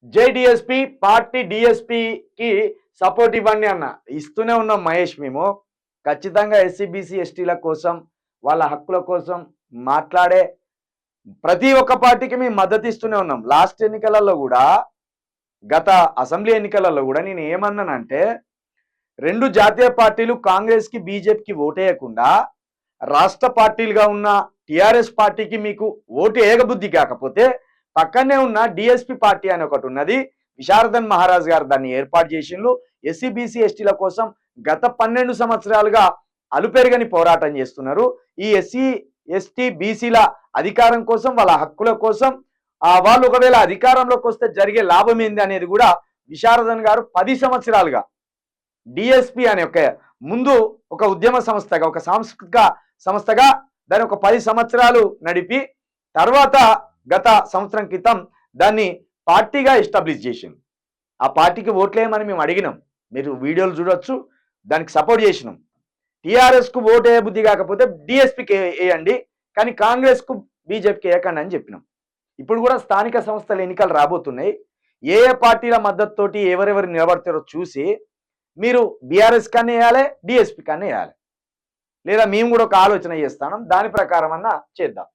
జేడిఎస్పీ party డిఎస్పీకి support ఇవ్వండి అన్న ఇస్తూనే ఉన్నాం మహేష్. మేము ఖచ్చితంగా ఎస్సీ బీసీ ఎస్టీల కోసం వాళ్ళ హక్కుల కోసం మాట్లాడే ప్రతి ఒక్క పార్టీకి మేము మద్దతు ఇస్తూనే ఉన్నాం. లాస్ట్ ఎన్నికలలో కూడా, గత అసెంబ్లీ ఎన్నికలలో కూడా నేను ఏమన్నానంటే, రెండు జాతీయ పార్టీలు కాంగ్రెస్ కి బీజేపీకి ఓటేయకుండా రాష్ట్ర పార్టీలుగా ఉన్న టిఆర్ఎస్ పార్టీకి మీకు ఓటు ఏగబుద్ధి కాకపోతే పక్కనే ఉన్న డిఎస్పీ పార్టీ అని ఒకటి ఉన్నది. విశారదన్ మహారాజ్ గారు దాన్ని ఏర్పాటు చేసిండ్రు. ఎస్సీ బీసీ ఎస్టీల కోసం గత 12 సంవత్సరాలుగా అలుపెరగని పోరాటం చేస్తున్నారు. ఈ ఎస్సీ ఎస్టీ బీసీల అధికారం కోసం, వాళ్ళ హక్కుల కోసం, వాళ్ళు ఒకవేళ అధికారంలోకి వస్తే జరిగే లాభం ఏంది అనేది కూడా విశారదన్ గారు 10 సంవత్సరాలుగా డిఎస్పీ అనే ముందు ఒక ఉద్యమ సంస్థగా, ఒక సాంస్కృతిక సంస్థగా దాన్ని ఒక 10 సంవత్సరాలు నడిపి తర్వాత గత సంవత్సరం క్రితం దాన్ని పార్టీగా ఎస్టాబ్లిష్ చేసింది. ఆ పార్టీకి ఓట్లేయమని మేము అడిగినాం, మీరు వీడియోలు చూడొచ్చు. దానికి సపోర్ట్ చేసినాం. టీఆర్ఎస్కు ఓటు వేయ బుద్ధి కాకపోతే డిఎస్పీకి వేయండి, కానీ కాంగ్రెస్కు బీజేపీకి వేయకండి అని చెప్పినాం. ఇప్పుడు కూడా స్థానిక సంస్థల ఎన్నికలు రాబోతున్నాయి. ఏ ఏ పార్టీల మద్దతుతోటి ఎవరెవరు నిలబడతారో చూసి మీరు బీఆర్ఎస్ కన్నా వేయాలి, డిఎస్పీ కన్నా వేయాలి, లేదా మేము కూడా ఒక ఆలోచన చేస్తాం. దాని ప్రకారం అన్నా చేద్దాం.